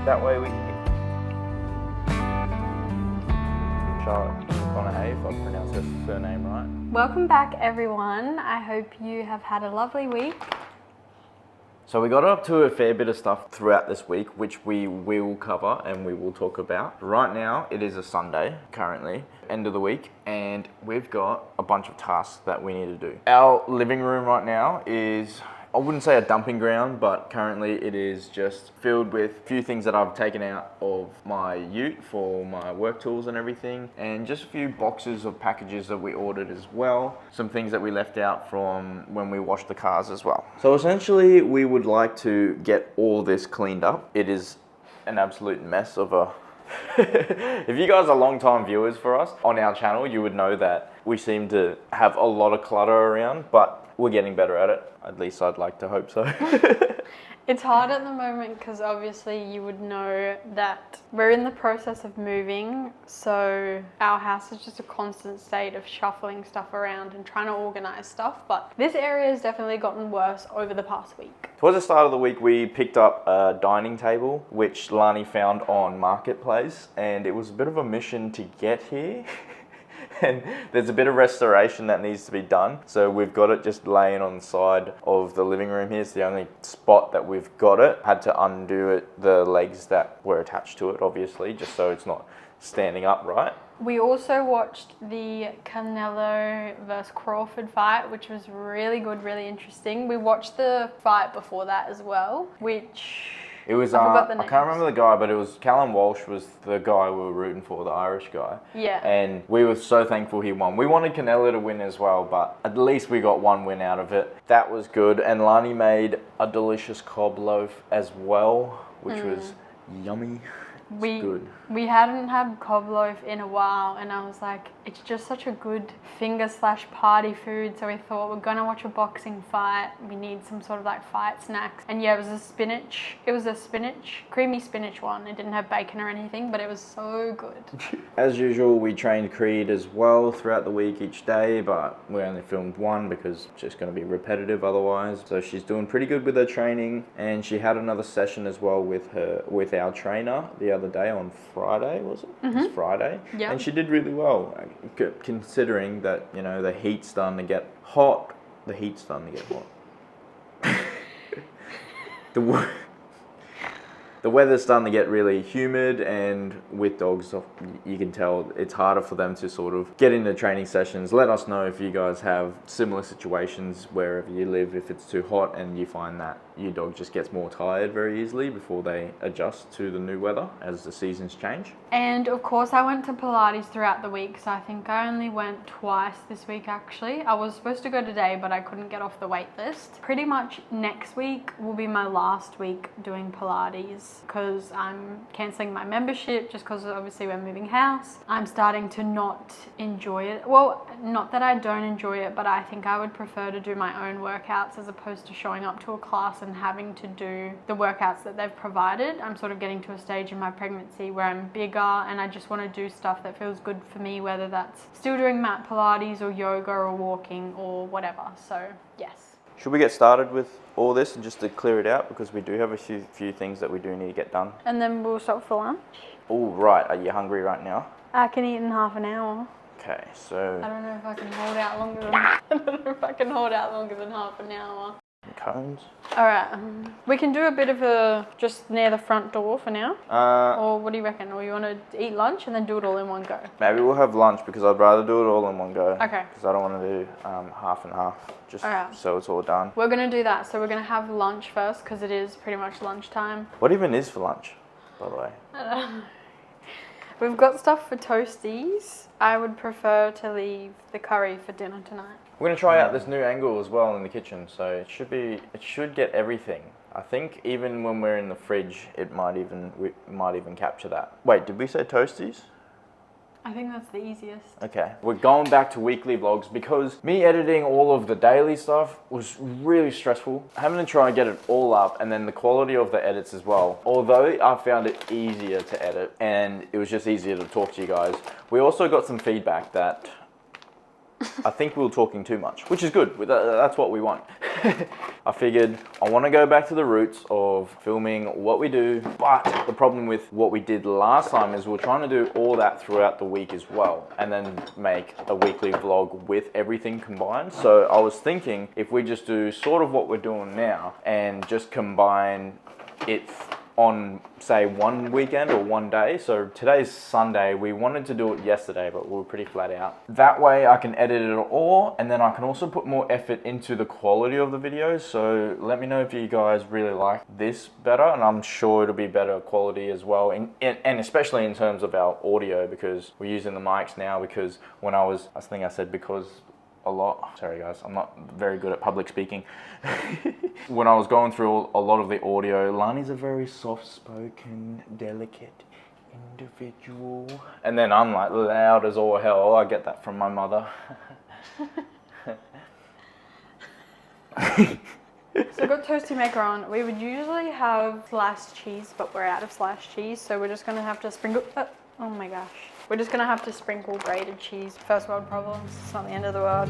That way we can Charlotte McConaughey, if I pronounce her surname right. Welcome back, everyone. I hope you have had a lovely week. So we got up to a fair bit of stuff throughout this week, which we will cover and we will talk about. Right now, it is a Sunday, currently, end of the week, and we've got a bunch of tasks that we need to do. Our living room right now is, I wouldn't say a dumping ground, but currently it is just filled with a few things that I've taken out of my ute for my work tools and everything, and just a few boxes of packages that we ordered as well. Some things that we left out from when we washed the cars as well. So essentially, we would like to get all this cleaned up. It is an absolute mess of a... If you guys are long-time viewers for us on our channel, you would know that we seem to have a lot of clutter around, but we're getting better at it. At least I'd like to hope so. It's hard at the moment because obviously you would know that we're in the process of moving, so our house is just a constant state of shuffling stuff around and trying to organize stuff, but this area has definitely gotten worse over the past week. Towards the start of the week, we picked up a dining table, which Lani found on Marketplace, and it was a bit of a mission to get here. And there's a bit of restoration that needs to be done. So we've got it just laying on the side of the living room here. It's the only spot that we've got it. Had to undo it, the legs that were attached to it, obviously, just so it's not standing upright. We also watched the Canelo versus Crawford fight, which was really good, really interesting. We watched the fight before that as well, which... It was, I can't remember the guy, but it was Callum Walsh was the guy we were rooting for, the Irish guy. Yeah. And we were so thankful he won. We wanted Canelo to win as well, but at least we got one win out of it. That was good. And Lani made a delicious cob loaf as well, which was yummy. We hadn't had cob loaf in a while, and I was like, it's just such a good finger/party food. So we thought, we're gonna watch a boxing fight. We need some sort of like fight snacks. And yeah, it was a creamy spinach one. It didn't have bacon or anything, but it was so good. As usual, we trained Creed as well throughout the week each day, but we only filmed one because it's just gonna be repetitive otherwise. So she's doing pretty good with her training, and she had another session as well with our trainer the other day on Friday, was it? Mm-hmm. It was Friday. Yeah. And she did really well, considering that, you know, the heat's starting to get hot. The weather's starting to get really humid, and with dogs, you can tell it's harder for them to sort of get into training sessions. Let us know if you guys have similar situations wherever you live, if it's too hot and you find that your dog just gets more tired very easily before they adjust to the new weather as the seasons change. And of course I went to Pilates throughout the week, so I think I only went twice this week actually. I was supposed to go today, but I couldn't get off the wait list. Pretty much next week will be my last week doing Pilates because I'm cancelling my membership just because obviously we're moving house. I'm starting to not enjoy it. Well, not that I don't enjoy it, but I think I would prefer to do my own workouts as opposed to showing up to a class and having to do the workouts that they've provided. I'm sort of getting to a stage in my pregnancy where I'm bigger and I just want to do stuff that feels good for me, whether that's still doing mat Pilates or yoga or walking or whatever. So yes. Should we get started with all this and just to clear it out, because we do have a few things that we do need to get done. And then we'll stop for lunch. Oh, right. Are you hungry right now? I can eat in half an hour. Okay, so... I don't know if I can hold out longer than half an hour. Cones. Alright, we can do a bit of a just near the front door for now. Or what do you reckon? Or you want to eat lunch and then do it all in one go? Maybe we'll have lunch because I'd rather do it all in one go. Okay. Because I don't want to do half and half, just so it's all done. We're going to do that. So we're going to have lunch first because it is pretty much lunchtime. What even is for lunch, by the way? I don't know. We've got stuff for toasties. I would prefer to leave the curry for dinner tonight. We're going to try out this new angle as well in the kitchen, so it should get everything. I think even when we're in the fridge, we might even capture that. Wait, did we say toasties? I think that's the easiest. Okay, we're going back to weekly vlogs because me editing all of the daily stuff was really stressful. Having to try and get it all up, and then the quality of the edits as well. Although I found it easier to edit and it was just easier to talk to you guys. We also got some feedback that I think we were talking too much, which is good. That's what we want. I figured I want to go back to the roots of filming what we do, but the problem with what we did last time is we're trying to do all that throughout the week as well, and then make a weekly vlog with everything combined. So I was thinking if we just do sort of what we're doing now and just combine it on, say, one weekend or one day. So today's Sunday. We wanted to do it yesterday, but we were pretty flat out. That way I can edit it all, and then I can also put more effort into the quality of the videos. So let me know if you guys really like this better, and I'm sure it'll be better quality as well, and especially in terms of our audio, because we're using the mics now, because when I think I said because a lot. Sorry guys, I'm not very good at public speaking. When I was going through a lot of the audio, Lani's a very soft-spoken, delicate individual. And then I'm like loud as all hell. I get that from my mother. So I've got toasty maker on. We would usually have sliced cheese, but we're out of sliced cheese, so we're just gonna have to sprinkle, oh my gosh. We're just gonna have to sprinkle grated cheese. First world problems, it's not the end of the world.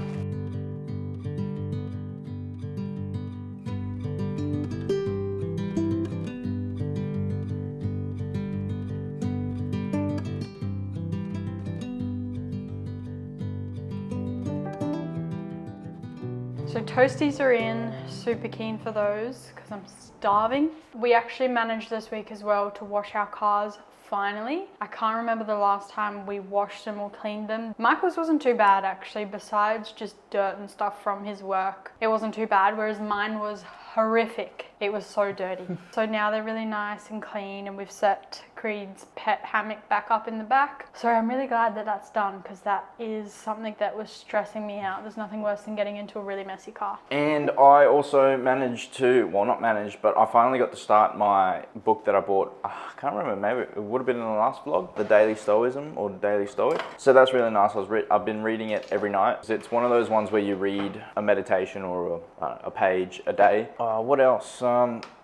So toasties are in, super keen for those because I'm starving. We actually managed this week as well to wash our cars. Finally, I can't remember the last time we washed them or cleaned them. Michael's wasn't too bad actually, besides just dirt and stuff from his work. It wasn't too bad, whereas mine was horrific. It was so dirty. So now they're really nice and clean, and we've set Creed's pet hammock back up in the back. So I'm really glad that that's done, because that is something that was stressing me out. There's nothing worse than getting into a really messy car. And I also managed to, well, not managed, but I finally got to start my book that I bought. I can't remember, maybe it would have been in the last vlog, The Daily Stoicism or Daily Stoic. So that's really nice. I've been reading it every night. It's one of those ones where you read a meditation or a page a day. What else?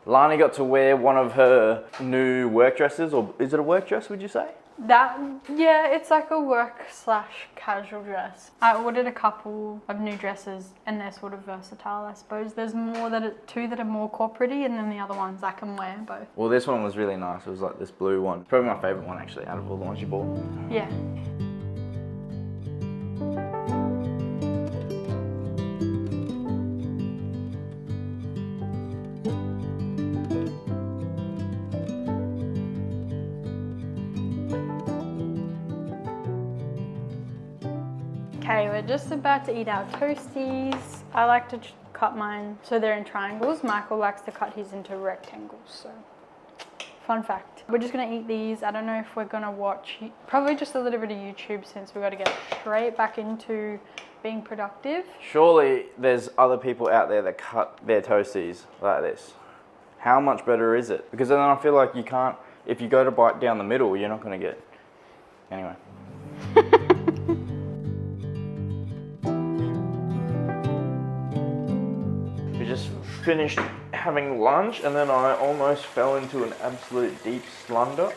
Lani got to wear one of her new work dresses, or is it a work dress, would you say? Yeah, it's like a work/casual dress. I ordered a couple of new dresses, and they're sort of versatile, I suppose. There's two that are more corporate-y, and then the other ones I can wear both. Well, this one was really nice. It was like this blue one. Probably my favorite one actually out of all the ones you bought. Yeah. Okay, we're just about to eat our toasties. I like to cut mine so they're in triangles. Michael likes to cut his into rectangles, so fun fact. We're just gonna eat these. I don't know if we're gonna watch, probably just a little bit of YouTube, since we've got to get straight back into being productive. Surely there's other people out there that cut their toasties like this. How much better is it? Because then I feel like you can't, if you go to bite down the middle, you're not gonna get, anyway. We just finished having lunch, and then I almost fell into an absolute deep slumber.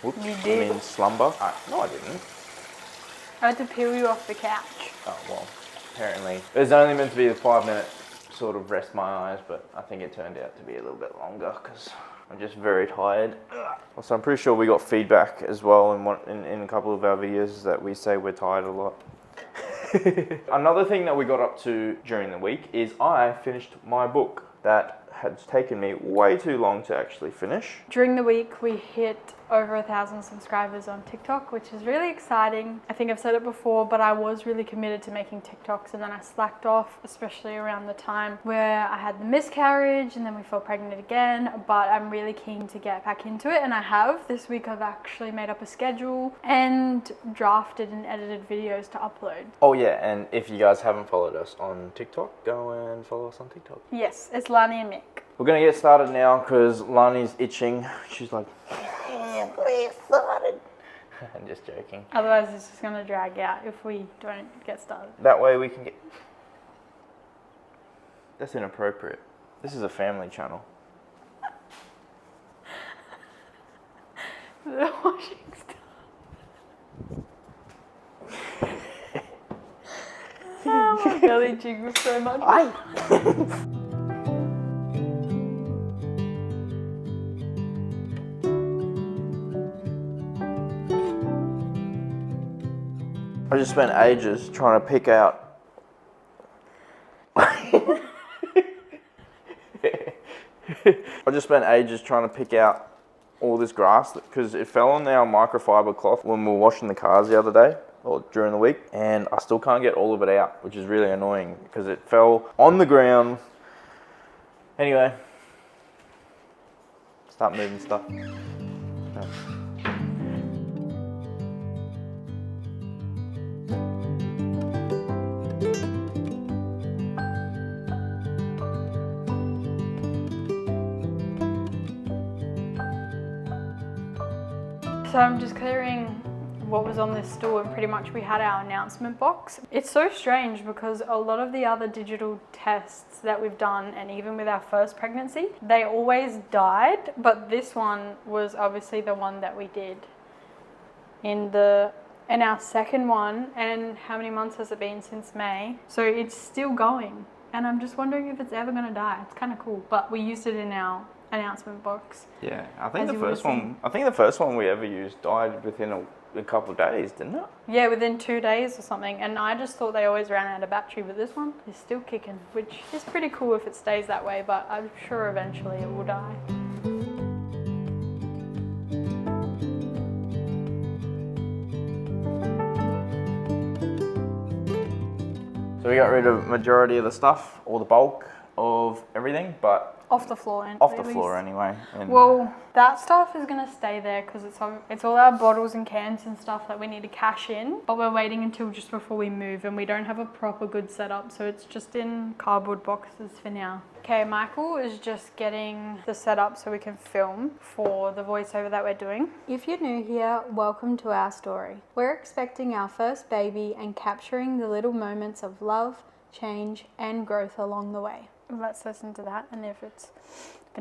Whoops. You did. I mean slumber. No, I didn't. I had to peel you off the couch. Oh, well, apparently. It was only meant to be a 5-minute sort of rest my eyes, but I think it turned out to be a little bit longer because I'm just very tired. So I'm pretty sure we got feedback as well in a couple of our videos that we say we're tired a lot. Another thing that we got up to during the week is I finished my book that has taken me way too long to actually finish. During the week, we hit over 1,000 subscribers on TikTok, which is really exciting. I think I've said it before, but I was really committed to making TikToks, and then I slacked off, especially around the time where I had the miscarriage and then we fell pregnant again. But I'm really keen to get back into it, and I have. This week I've actually made up a schedule and drafted and edited videos to upload. Oh yeah, and if you guys haven't followed us on TikTok, go and follow us on TikTok. Yes, it's Lani and Mick. We're gonna get started now because Lani's itching. She's like, get started. I'm just joking. Otherwise it's just gonna drag out if we don't get started. That way we can get... That's inappropriate. This is a family channel. The washing stuff. belly jiggles so much. I just spent ages trying to pick out. I just spent ages trying to pick out all this grass because it fell on our microfiber cloth when we were washing the cars the other day or during the week, and I still can't get all of it out, which is really annoying because it fell on the ground. Anyway, start moving stuff. So I'm just clearing what was on this stool, and pretty much we had our announcement box. It's so strange because a lot of the other digital tests that we've done, and even with our first pregnancy, they always died, but this one was obviously the one that we did in our second one. And how many months has it been since May? So it's still going, and I'm just wondering if it's ever gonna die. It's kind of cool, but we used it in our announcement box. Yeah, I think the first one we ever used died within a couple of days, didn't it? Yeah, within 2 days or something. And I just thought they always ran out of battery, but this one is still kicking, which is pretty cool if it stays that way, but I'm sure eventually it will die. So we got rid of majority of the stuff, or the bulk of everything, but Off the floor anyway. And well, that stuff is going to stay there because it's all our bottles and cans and stuff that we need to cash in, but we're waiting until just before we move, and we don't have a proper good setup, so it's just in cardboard boxes for now. Okay, Michael is just getting the setup so we can film for the voiceover that we're doing. If you're new here, welcome to our story. We're expecting our first baby and capturing the little moments of love, change, and growth along the way. Let's listen to that, and if it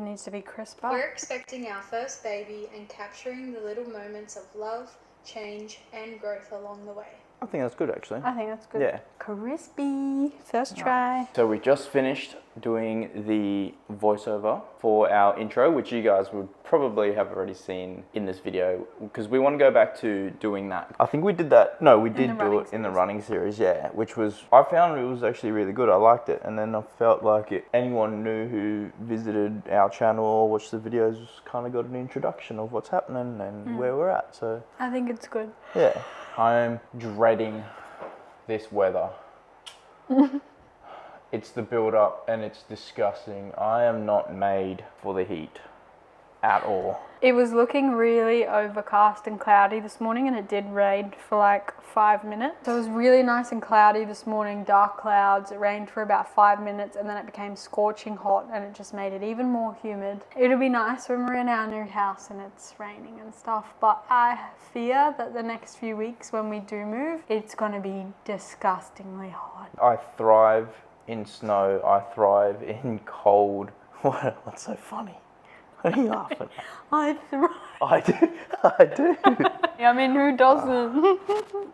needs to be crisper. We're expecting our first baby and capturing the little moments of love, change, and growth along the way. I think that's good, actually. I think that's good. Yeah. Crispy. First try. So we just finished doing the voiceover for our intro, which you guys would probably have already seen in this video, because we want to go back to doing that. I think we did that. No, we did do it in the running series, yeah, which was, I found it was actually really good. I liked it. And then I felt like anyone new who visited our channel or watched the videos kind of got an introduction of what's happening and where we're at. So I think it's good. yeah, I'm dreading this weather. It's the build up and it's disgusting. I am not made for the heat at all. It was looking really overcast and cloudy this morning, and it did rain for like 5 minutes. So it was really nice and cloudy this morning, dark clouds. It rained for about 5 minutes, and then it became scorching hot, and it just made it even more humid. It'll be nice when we're in our new house and it's raining and stuff, but I fear that the next few weeks when we do move, it's going to be disgustingly hot. I thrive in snow. I thrive in cold. What's so funny? What are you laughing at? I thrive. I do. I mean, who doesn't?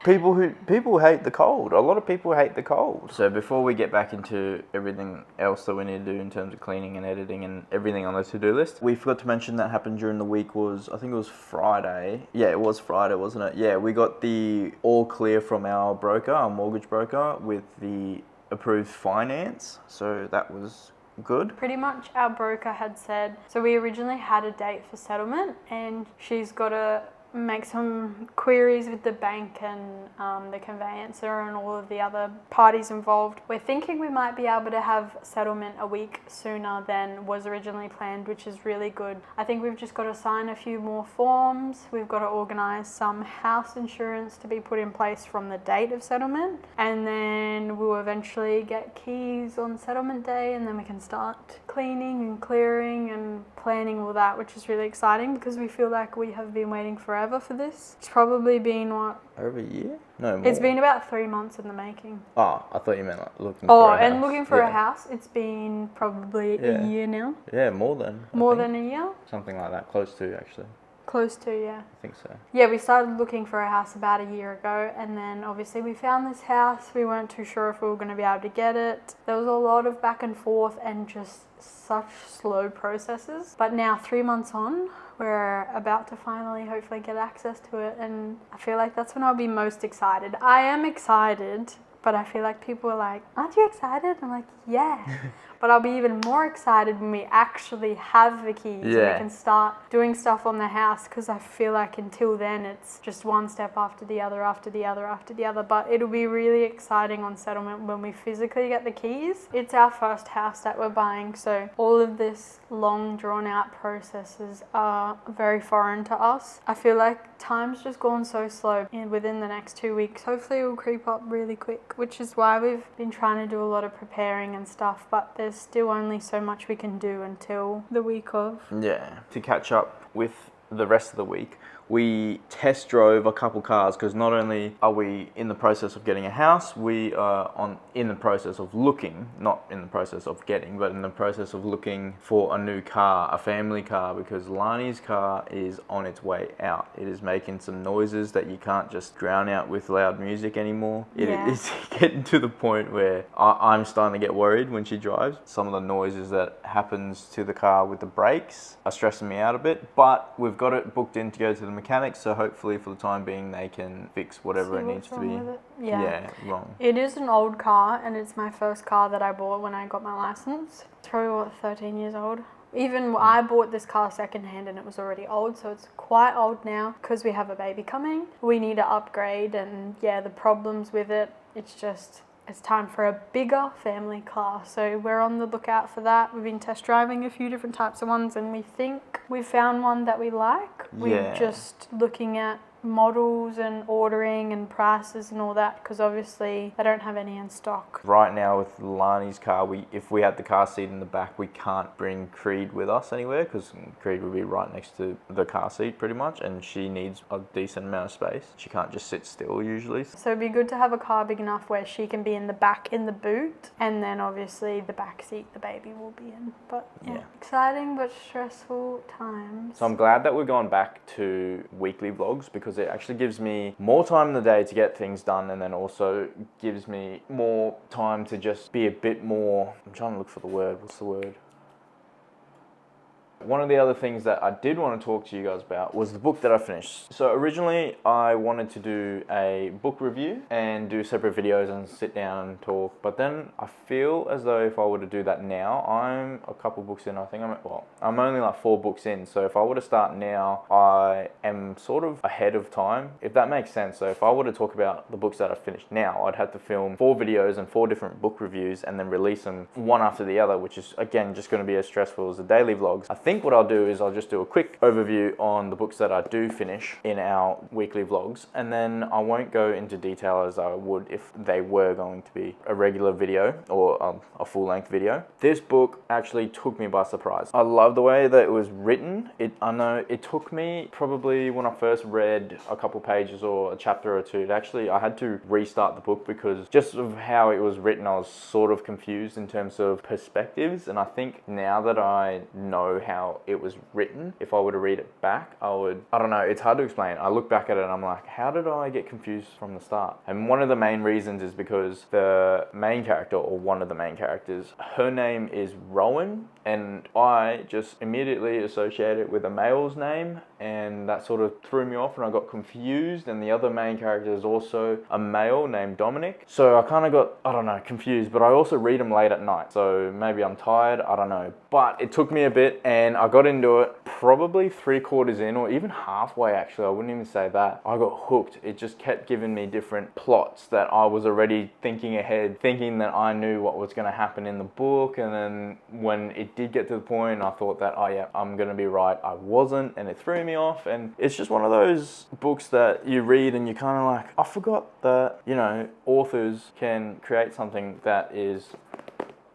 People hate the cold. A lot of people hate the cold. So before we get back into everything else that we need to do in terms of cleaning and editing and everything on the to-do list, we forgot to mention that happened during the week was, I think it was Friday. Yeah, it was Friday, wasn't it? Yeah, we got the all clear from our broker, our mortgage broker, with the approved finance. So that was good. Pretty much our broker had said, so we originally had a date for settlement, and she's got to make some queries with the bank and the conveyancer and all of the other parties involved. We're thinking we might be able to have settlement a week sooner than was originally planned, which is really good. I think we've just got to sign a few more forms. We've got to organise some house insurance to be put in place from the date of settlement, and then we'll eventually get keys on settlement day, and then we can start cleaning and clearing and planning all that, which is really exciting because we feel like we have been waiting forever for this. It's probably been what? Over a year? No, more. It's been about 3 months in the making. Oh, I thought you meant like looking for a house. And looking for a house, it's been probably a year now. Yeah, more than. More than a year? Something like that, close to actually. Close to, yeah. I think so. Yeah, we started looking for a house about a year ago, and then obviously we found this house. We weren't too sure if we were going to be able to get it. There was a lot of back and forth and just such slow processes. But now 3 months on, we're about to finally hopefully get access to it, and I feel like that's when I'll be most excited. I am excited, but I feel like people are like, aren't you excited? I'm like, yeah. But I'll be even more excited when we actually have the keys and we can start doing stuff on the house, because I feel like until then it's just one step after the other, after the other, after the other. But it'll be really exciting on settlement when we physically get the keys. It's our first house that we're buying, so all of this long drawn out processes are very foreign to us. I feel like time's just gone so slow, and within the next 2 weeks hopefully it will creep up really quick, which is why we've been trying to do a lot of preparing and stuff, but there's still only so much we can do until the week of. Yeah. To catch up with the rest of the week, we test drove a couple cars, because not only are we in the process of getting a house, we are in the process of looking, not in the process of getting, but in the process of looking for a new car, a family car, because Lani's car is on its way out. It is making some noises that you can't just drown out with loud music anymore. It is getting to the point where I'm starting to get worried when she drives. Some of the noises that happens to the car with the brakes are stressing me out a bit, but we've got it booked in to go to the mechanics, so hopefully for the time being they can fix whatever it needs to be wrong. It is an old car, and it's my first car that I bought when I got my license. It's probably 13 years old. Even I bought this car secondhand and it was already old, so it's quite old now. Because we have a baby coming, we need to upgrade, and the problems with it, it's time for a bigger family car. So we're on the lookout for that. We've been test driving a few different types of ones, and we think we found one that we like. We're just looking at models and ordering and prices and all that, because obviously they don't have any in stock. Right now with Lani's car, if we had the car seat in the back, we can't bring Creed with us anywhere, because Creed would be right next to the car seat pretty much, and she needs a decent amount of space. She can't just sit still usually. So it'd be good to have a car big enough where she can be in the back in the boot, and then obviously the back seat the baby will be in. But exciting but stressful times. So I'm glad that we're going back to weekly vlogs, because it actually gives me more time in the day to get things done, and then also gives me more time to just be a bit more, I'm trying to look for the word, what's the word? One of the other things that I did want to talk to you guys about was the book that I finished. So originally I wanted to do a book review and do separate videos and sit down and talk, but then I feel as though if I were to do that now, I'm a couple books in, I think I'm only like 4 books in, so if I were to start now, I am sort of ahead of time, if that makes sense. So if I were to talk about the books that I finished now, I'd have to film 4 videos and 4 different book reviews and then release them one after the other, which is again just going to be as stressful as the daily vlogs. I think what I'll do is I'll just do a quick overview on the books that I do finish in our weekly vlogs, and then I won't go into detail as I would if they were going to be a regular video or a full-length video. This book actually took me by surprise. I love the way that it was written. I know it took me probably, when I first read a couple pages or a chapter or two, I had to restart the book, because just of how it was written, I was sort of confused in terms of perspectives. And I think now that I know how it was written, if I were to read it back, I don't know, it's hard to explain. I look back at it and I'm like, how did I get confused from the start? And one of the main reasons is because the main character, or one of the main characters, her name is Rowan, and I just immediately associated it with a male's name, and that sort of threw me off and I got confused. And the other main character is also a male named Dominic, so I kind of got, I don't know, confused. But I also read them late at night, so maybe I'm tired, I don't know. But it took me a bit, and I got into it probably 3/4 in, or even halfway actually, I wouldn't even say that. I got hooked. It just kept giving me different plots that I was already thinking ahead, thinking that I knew what was going to happen in the book, and then when it did get to the point, I thought that, oh yeah, I'm going to be right. I wasn't, and it threw me off. And it's just one of those books that you read and you kind of like, I forgot that, authors can create something that is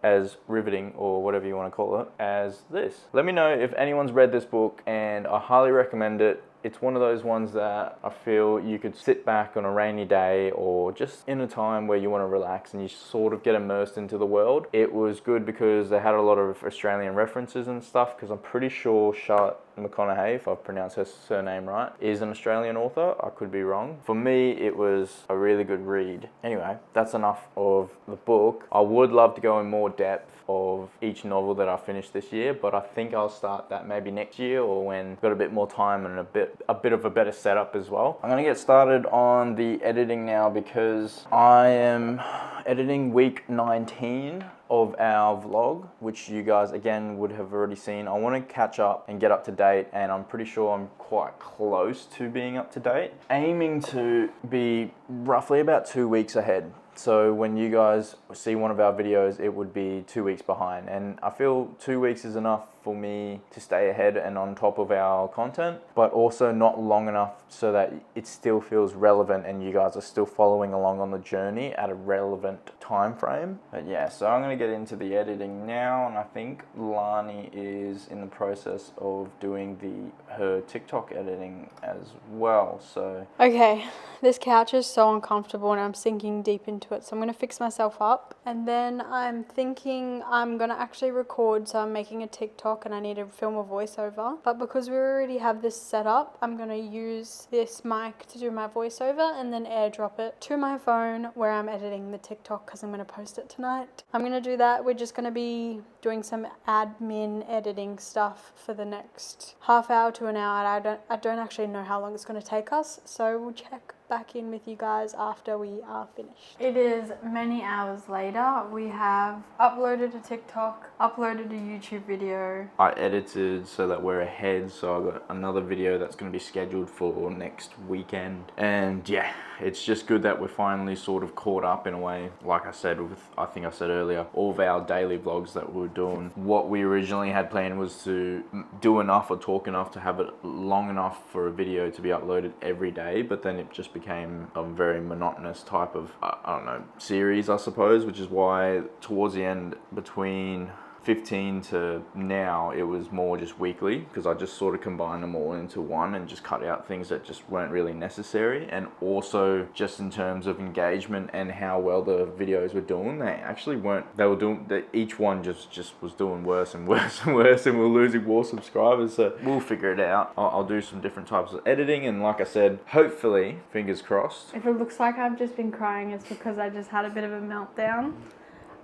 as riveting, or whatever you want to call it, as this. Let me know if anyone's read this book, and I highly recommend it. It's one of those ones that I feel you could sit back on a rainy day, or just in a time where you want to relax and you sort of get immersed into the world. It was good because they had a lot of Australian references and stuff, because I'm pretty sure Charlotte McConaughey, if I've pronounced her surname right, is an Australian author. I could be wrong. For me, it was a really good read. Anyway, that's enough of the book. I would love to go in more depth of each novel that I finished this year, but I think I'll start that maybe next year or when I've got a bit more time and a bit of a better setup as well. I'm gonna get started on the editing now because I am editing week 19 of our vlog, which you guys again would have already seen. I want to catch up and get up to date, and I'm pretty sure I'm quite close to being up to date. Aiming to be roughly about 2 weeks ahead. So when you guys see one of our videos, it would be 2 weeks behind. And I feel 2 weeks is enough for me to stay ahead and on top of our content, but also not long enough so that it still feels relevant and you guys are still following along on the journey at a relevant time frame. But yeah, so I'm gonna get into the editing now, and I think Lani is in the process of doing her TikTok editing as well. So Okay, this couch is so uncomfortable and I'm sinking deep into it, so I'm gonna fix myself up, and then I'm thinking I'm gonna actually record. So I'm making a TikTok and I need to film a voiceover, but because we already have this set up, I'm gonna use this mic to do my voiceover and then airdrop it to my phone where I'm editing the TikTok because I'm gonna post it tonight. I'm gonna do that. We're just gonna be doing some admin editing stuff for the next half hour to an hour. I don't actually know how long it's gonna take us, so we'll check back in with you guys after we are finished. It is many hours later. We have uploaded a TikTok, uploaded a YouTube video. I edited so that we're ahead, so I got another video that's going to be scheduled for next weekend. And yeah, it's just good that we're finally sort of caught up in a way. Like I said, I think I said earlier, all of our daily vlogs that we were doing, what we originally had planned was to do enough or talk enough to have it long enough for a video to be uploaded every day, but then it just became a very monotonous type of, I don't know, series, I suppose, which is why towards the end, between 15 to now, it was more just weekly, because I just sort of combined them all into one and just cut out things that just weren't really necessary. And also just in terms of engagement and how well the videos were doing, they actually weren't, they were doing, each one just was doing worse and worse and worse, and we're losing more subscribers. So we'll figure it out. I'll do some different types of editing, and like I said, hopefully, fingers crossed. If it looks like I've just been crying, it's because I just had a bit of a meltdown.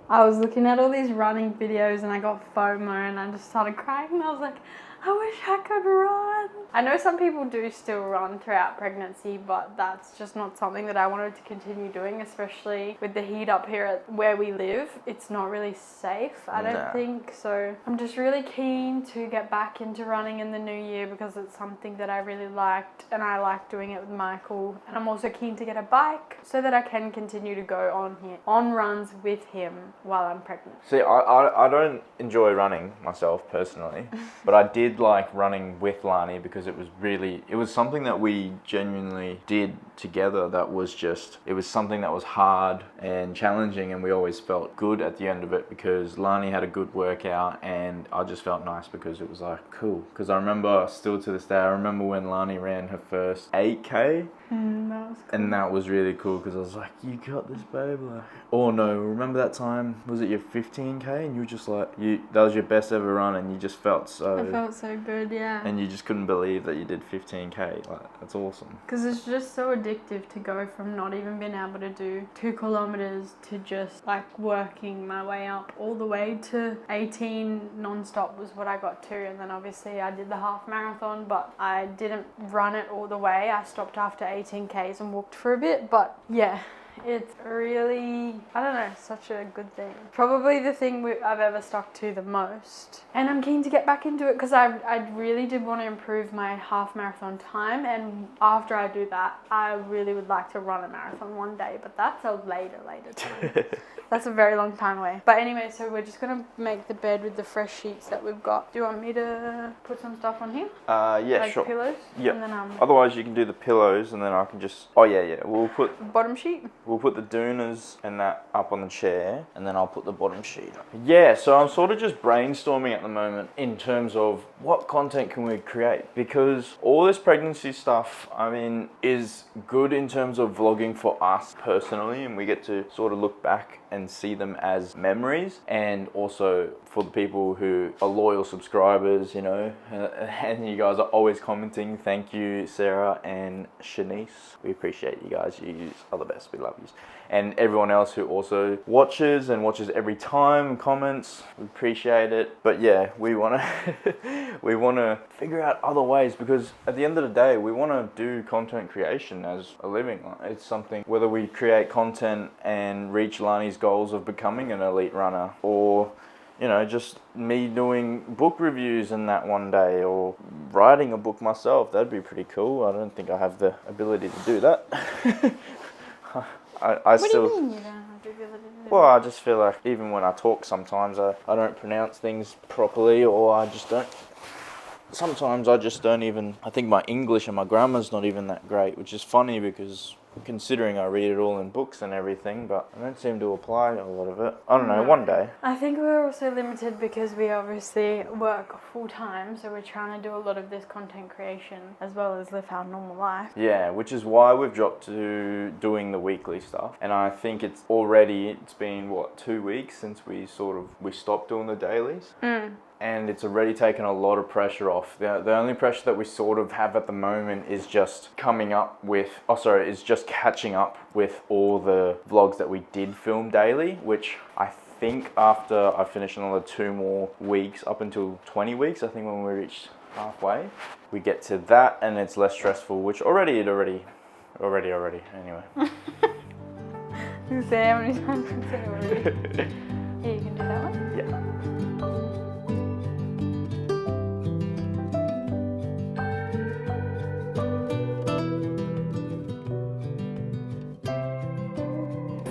I was looking at all these running videos and I got FOMO and I just started crying, and I was like, I wish I could run. I know some people do still run throughout pregnancy, but that's just not something that I wanted to continue doing, especially with the heat up here at where we live. It's not really safe, I don't think. So I'm just really keen to get back into running in the new year because it's something that I really liked, and I like doing it with Michael. And I'm also keen to get a bike so that I can continue to go on runs with him while I'm pregnant. See, I don't enjoy running myself personally, but I did like running with Lani because it was something that we genuinely did together. That was just, it was something that was hard and challenging, and we always felt good at the end of it because Lani had a good workout, and I just felt nice because it was like cool. Because I remember, still to this day, I remember when Lani ran her first 8K. That was cool. And that was really cool because I was like, you got this, babe. Like, oh no, remember that time, was it your 15K, and you were just like, that was your best ever run, and you just felt so, I felt so good, yeah. and you just couldn't believe that you did 15K. Like, that's awesome. Because it's just so addictive to go from not even being able to do 2 kilometers to just like working my way up all the way to 18 non-stop was what I got to. And then obviously I did the half marathon, but I didn't run it all the way. I stopped after 18Ks and walked for a bit, but yeah, it's really, I don't know, such a good thing. Probably the thing I've ever stuck to the most. And I'm keen to get back into it because I really did want to improve my half marathon time, and after I do that, I really would like to run a marathon one day, but that's a later time. That's a very long time away. But anyway, so we're just going to make the bed with the fresh sheets that we've got. Do you want me to put some stuff on here? Yeah, like sure. Pillows? Yeah. And then, otherwise you can do the pillows, and then I can just, we'll put bottom sheet? We'll put the doonas and that up on the chair, and then I'll put the bottom sheet up. Yeah, so I'm sort of just brainstorming at the moment in terms of what content can we create, because all this pregnancy stuff, I mean, is good in terms of vlogging for us personally, and we get to sort of look back and see them as memories, and also for the people who are loyal subscribers, you know, and you guys are always commenting. Thank you, Sarah and Shanice. We appreciate you guys. You are the best. We love you. And everyone else who also watches every time and comments, we appreciate it. But yeah, we want to figure out other ways, because at the end of the day, we want to do content creation as a living. It's something, whether we create content and reach Lani's goals of becoming an elite runner, or you know, just me doing book reviews in that one day, or writing a book myself. That'd be pretty cool. I don't think I have the ability to do that. What do you mean you don't have the ability to do that? Well, I just feel like even when I talk sometimes I don't pronounce things properly, or I just don't. Sometimes I just don't even. I think my English and my grammar's not even that great, which is funny because considering I read it all in books and everything, but I don't seem to apply a lot of it. I don't know, one day. I think we're also limited because we obviously work full time, so we're trying to do a lot of this content creation as well as live our normal life. Yeah, which is why we've dropped to doing the weekly stuff. And I think it's been, what, 2 weeks since we stopped doing the dailies? And it's already taken a lot of pressure off. The only pressure that we sort of have at the moment is just catching up with all the vlogs that we did film daily, which I think after I finish another 2 more weeks, up until 20 weeks, I think when we reach halfway, we get to that and it's less stressful, which already, anyway. You say how many times you said it already? Yeah, you can do that one? Yeah.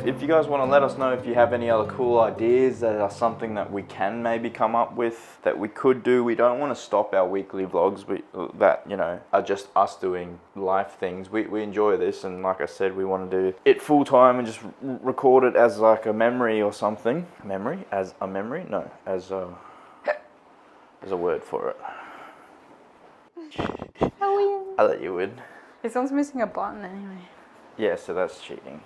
If you guys want to let us know if you have any other cool ideas that are something that we can maybe come up with, that we could do. We don't want to stop our weekly vlogs that, you know, are just us doing life things. We enjoy this, and like I said, we want to do it full time and just record it as like a memory or something. Memory? As a memory? No, as a word for it. I thought you would. This one's missing a button anyway. Yeah, so that's cheating.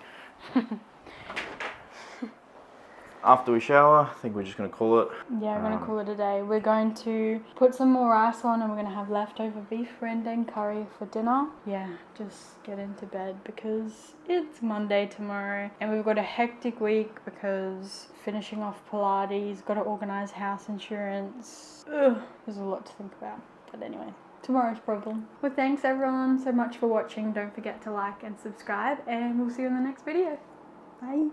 After we shower, I think we're just going to call it. Yeah, we're going to call it a day. We're going to put some more rice on, and we're going to have leftover beef rendang curry for dinner. Yeah, just get into bed because it's Monday tomorrow, and we've got a hectic week because finishing off Pilates, got to organise house insurance. Ugh, there's a lot to think about. But anyway, tomorrow's problem. Well, thanks everyone so much for watching. Don't forget to like and subscribe, and we'll see you in the next video. Bye.